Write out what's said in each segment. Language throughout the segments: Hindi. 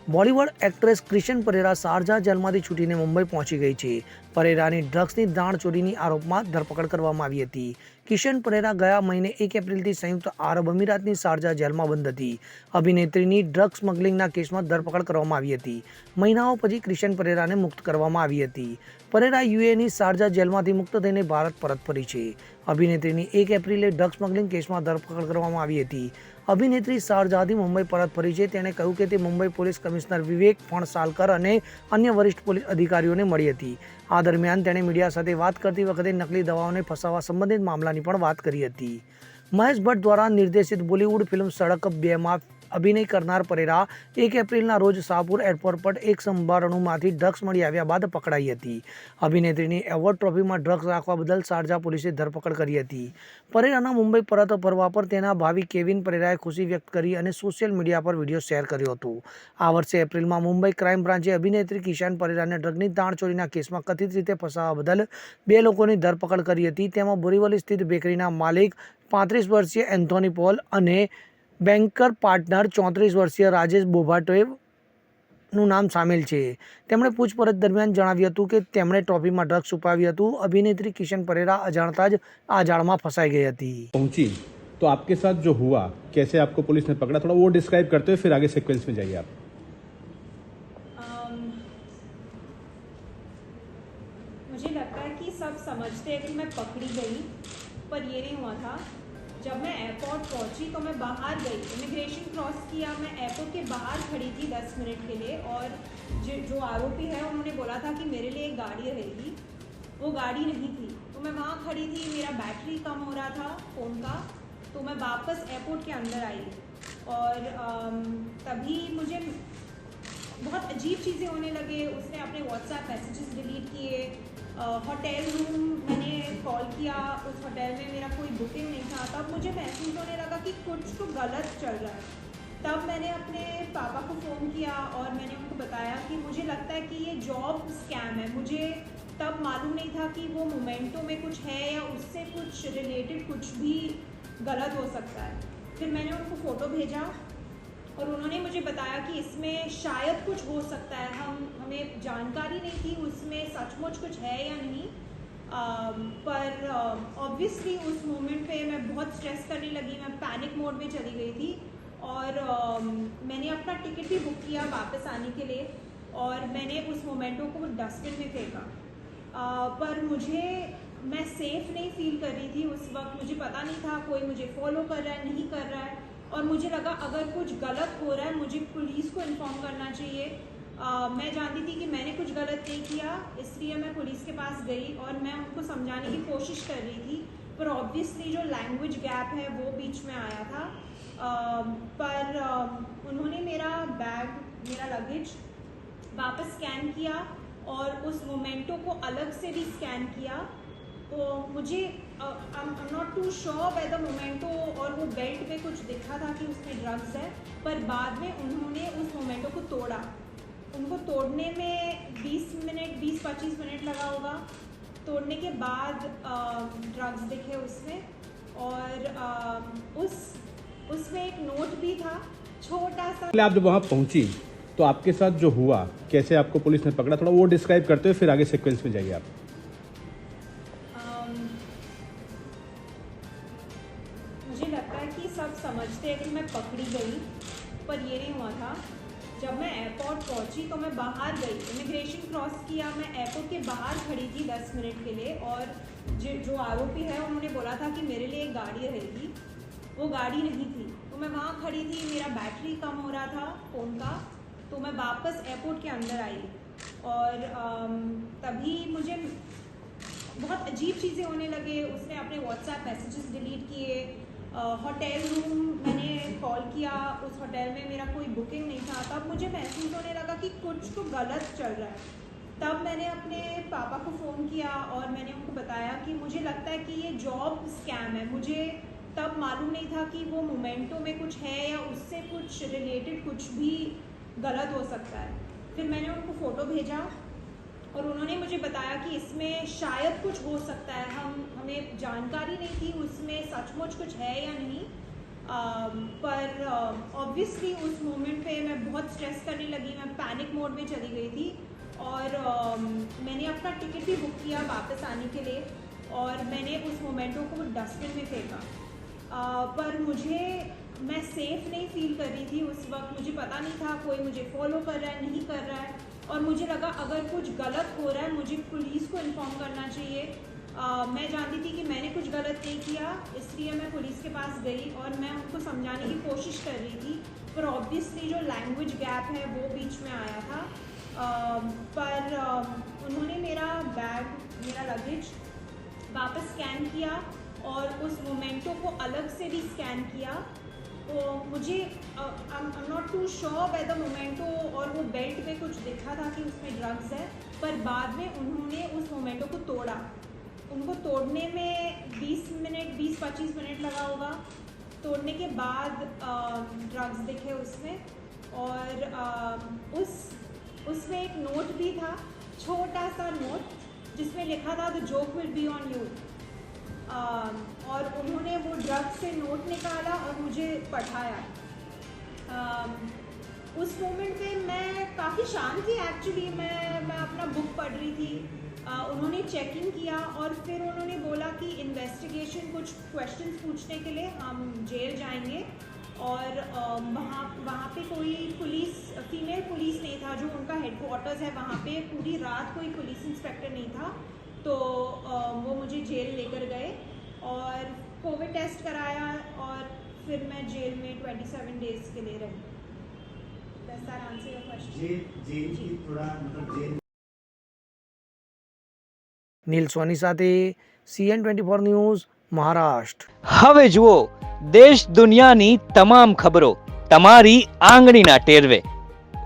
બોલિવૂડ એક્ટ્રેસ ક્રિશન પરેરા શારજા જેલમાંથી છૂટીને મુંબઈ પહોંચી ગઈ છે. પરેરાની ડ્રગ્સની દાણચોરીની આરોપમાં ધરપકડ કરવામાં આવી હતી. કિશન પરેરા ગયા મહિને 1 એપ્રિલથી સંયુક્ત આરબ અમીરાતની શારજા જેલમાં બંધ હતી. અભિનેત્રીની ડ્રગ સ્મગલિંગના કેસમાં ધરપકડ કરવામાં આવી હતી. મહિનાઓ પછી કિશન પરેરાને મુક્ત કરવામાં આવી હતી. પરેરા યુએની શારજા જેલમાંથી મુક્ત થઈને ભારત પરત ફરી છે. અભિનેત્રીની 1 એપ્રિલે ડ્રગ સ્મગલિંગ કેસમાં ધરપકડ કરવામાં આવી હતી. અભિનેત્રી શારજાથી મુંબઈ પરત ફરી છે. તેણે કહ્યું કે તે મુંબઈ પોલીસ કમિશનર વિવેક ફણસાલકર અને અન્ય વરિષ્ઠ પોલીસ અધિકારીઓને મળી હતી. આ દરમિયાન તેણે મીડિયા સાથે વાત કરતી વખતે નકલી દવાઓને ફસાવવા સંબંધિત મામલાની પણ વાત કરી હતી. મહેશ ભટ્ટ દ્વારા નિર્દેશિત બોલિવૂડ ફિલ્મ સડક 2માં અભિનય કરનાર પરેરા 1 એપ્રિલના રોજ શાહપુર એરપોર્ટ પર એક સંભારણુમાંથી ડ્રગ્સ મળી આવ્યા બાદ પકડાઈ હતી. અભિનેત્રીની એવોર્ડ ટ્રોફીમાં ડ્રગ્સ રાખવા બદલ શારજા પોલીસે ધરપકડ કરી હતી. પરેરાના મુંબઈ પરત ફરવા પર તેના ભાવિ કેવિન પરેરાએ ખુશી વ્યક્ત કરી અને સોશિયલ મીડિયા પર વિડીયો શેર કર્યો હતો. આ વર્ષે એપ્રિલમાં મુંબઈ ક્રાઇમ બ્રાન્ચે અભિનેત્રી કિશન પરેરાને ડ્રગની દાણચોરીના કેસમાં કથિત રીતે ફસાવવા બદલ 2 લોકોની ધરપકડ કરી હતી. તેમાં બોરીવલી સ્થિત બેકરીના માલિક 35 વર્ષીય એન્થોની પોલ અને બેન્કર પાર્ટનર 34 વર્ષીય રાજેશ બોભાટોનું નામ સામેલ છે. તેમણે પૂછપરછ દરમિયાન જણાવ્યું હતું કે તેમણે ટ્રોફીમાં ડ્રગ્સ છુપાવ્યું હતું. અભિનેત્રી કિશન પરેરા અજાણતા જ આ જાળમાં ફસાઈ ગઈ હતી. पहुंची तो आपके साथ जो हुआ, कैसे आपको पुलिस ने पकड़ा, थोड़ा वो डिस्क्राइब करते हुए फिर आगे सीक्वेंस में जाइए आप. मुझे लगता है कि सब समझते हैं कि मैं पकड़ी गई, पर ये नहीं हुआ था. जब मैं एयरपोर्ट पहुंची तो मैं बाहर गई, इमिग्रेशन क्रॉस किया, मैं एयरपोर्ट के बाहर खड़ी थी 10 मिनट के लिए और जो आरोपी है उन्होंने बोला था कि मेरे लिए एक गाड़ी रहेगी. वो गाड़ी नहीं थी तो मैं वहाँ खड़ी थी, मेरा बैटरी कम हो रहा था फ़ोन का, तो मैं वापस एयरपोर्ट के अंदर आई और तभी मुझे बहुत अजीब चीज़ें होने लगे. उसने अपने व्हाट्सएप मैसेजेस डिलीट किए. होटल रूम मैंने कॉल किया, उस होटल में मेरा कोई बुकिंग नहीं था. तब मुझे महसूस होने लगा कि कुछ तो गलत चल रहा है. तब मैंने अपने पापा को फ़ोन किया और मैंने उनको बताया कि मुझे लगता है कि ये जॉब स्कैम है. मुझे तब मालूम नहीं था कि वो मोमेंटो में कुछ है या उससे कुछ रिलेटेड कुछ भी गलत हो सकता है. फिर मैंने उनको फ़ोटो भेजा और उन्होंने मुझे बताया कि इसमें शायद कुछ हो सकता है. हमें जानकारी नहीं थी उसमें सचमुच कुछ है या नहीं. पर ऑब्वियसली उस मोमेंट पे मैं बहुत स्ट्रेस करने लगी, मैं पैनिक मोड में चली गई थी और मैंने अपना टिकट भी बुक किया वापस आने के लिए और मैंने उस मोमेंटो को डस्टबिन में फेंका. पर मैं सेफ़ नहीं फील कर रही थी उस वक्त. मुझे पता नहीं था कोई मुझे फॉलो कर रहा है नहीं कर रहा है और मुझे लगा अगर कुछ गलत हो रहा है मुझे पुलिस को इन्फॉर्म करना चाहिए. मैं जानती थी कि मैंने कुछ गलत नहीं किया, इसलिए मैं पुलिस के पास गई और मैं उनको समझाने की कोशिश कर रही थी. पर ऑब्वियसली जो लैंग्वेज गैप है वो बीच में आया था. पर उन्होंने मेरा बैग, मेरा लगेज वापस स्कैन किया और उस मोमेंटो को अलग से भी स्कैन किया. तो मुझे I'm not too sure whether memento और वो बेल्ट पे कुछ दिखा था कि उसमें ड्रग्स है, पर बाद में उन्होंने उस मोमेंटो को तोड़ा. उनको तोड़ने में 20-25 मिनट लगा होगा. तोड़ने के बाद ड्रग्स दिखे उसमें और उसमें एक नोट भी था छोटा सा. आप जब वहाँ पहुंची तो आपके साथ जो हुआ, कैसे आपको पुलिस ने पकड़ा, थोड़ा वो डिस्क्राइब करते हुए फिर आगे सीक्वेंस में जाइए आप. मुझे लगता है कि सब समझते हैं कि मैं पकड़ी गई, पर ये नहीं हुआ था. जब मैं एयरपोर्ट पहुंची तो मैं बाहर गई, इमिग्रेशन क्रॉस किया, मैं एयरपोर्ट के बाहर खड़ी थी 10 मिनट के लिए और जो आरोपी है उन्होंने बोला था कि मेरे लिए एक गाड़ी रहेगी. वो गाड़ी नहीं थी तो मैं वहाँ खड़ी थी, मेरा बैटरी कम हो रहा था फ़ोन का, तो मैं वापस एयरपोर्ट के अंदर आई और तभी मुझे बहुत अजीब चीज़ें होने लगे. उसने अपने व्हाट्सएप मैसेजेस डिलीट किए. होटल रूम मैंने कॉल किया, उस होटल में मेरा कोई बुकिंग नहीं था. तब मुझे महसूस होने लगा कि कुछ तो गलत चल रहा है. तब मैंने अपने पापा को फ़ोन किया और मैंने उनको बताया कि मुझे लगता है कि ये जॉब स्कैम है. मुझे तब मालूम नहीं था कि वो मोमेंटो में कुछ है या उससे कुछ रिलेटेड कुछ भी गलत हो सकता है. फिर मैंने उनको फ़ोटो भेजा और उन्होंने मुझे बताया कि इसमें शायद कुछ हो सकता है. हमें जानकारी नहीं थी उसमें सचमुच कुछ है या नहीं. पर ऑब्वियसली उस मोमेंट पे मैं बहुत स्ट्रेस करने लगी, मैं पैनिक मोड में चली गई थी और मैंने अपना टिकट भी बुक किया वापस आने के लिए और मैंने उस मोमेंटो को डस्टबिन में फेंका। पर मैं सेफ़ नहीं फील कर रही थी उस वक्त। मुझे पता नहीं था कोई मुझे फॉलो कर रहा है नहीं कर रहा है और मुझे लगा अगर कुछ गलत हो रहा है मुझे पुलिस को इन्फॉर्म करना चाहिए। मैं जानती थी कि मैंने कुछ गलत नहीं किया, इसलिए मैं पुलिस के पास गई और मैं उनको समझाने की कोशिश कर रही थी, पर ऑब्वियसली जो लैंग्वेज गैप है वो बीच में आया था। पर उन्होंने मेरा बैग, मेरा लगेज वापस स्कैन किया और उस मोमेंटो को अलग से भी स्कैन किया। तो मुझे I am not too sure by the memento और वो बेल्ट पे कुछ दिखा था कि उसमें ड्रग्स है, पर बाद में उन्होंने उस मोमेंटो को तोड़ा। उनको तोड़ने में 20-25 मिनट लगा होगा। तोड़ने के बाद ड्रग्स दिखे उसमें और उसमें एक नोट भी था, छोटा सा नोट जिसमें लिखा था the joke will be on you. और उन्होंने वो ड्रग्स से नोट निकाला और मुझे पढ़ाया। उस मोमेंट पे मैं काफ़ी शांत थी एक्चुअली। मैं अपना बुक पढ़ रही थी। उन्होंने चेकिंग किया और फिर उन्होंने बोला कि इन्वेस्टिगेशन कुछ क्वेश्चंस पूछने के लिए हम जेल जाएंगे और वहाँ पे कोई फीमेल पुलिस नहीं था, जो उनका हेडक्वार्टर्स है वहाँ पे पूरी रात कोई पुलिस इंस्पेक्टर नहीं था। तो वो मुझे जेल लेकर गए और कोविड टेस्ट कराया और फिर मैं जेल में 27 डेज के लिए रही। Does that answer your question? Jail की थोड़ा मतलब जेल નીલ સોની સાથે CN24 ન્યૂઝ મહારાષ્ટ્ર। હવે જુઓ દેશ દુનિયાની તમામ ખબરો તમારી આંગળીના ટેરવે।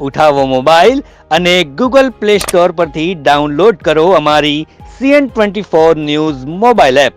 ઉઠાવો મોબાઈલ અને ગૂગલ પ્લે સ્ટોર પરથી ડાઉનલોડ કરો અમારી CN24 ન્યૂઝ મોબાઈલ એપ।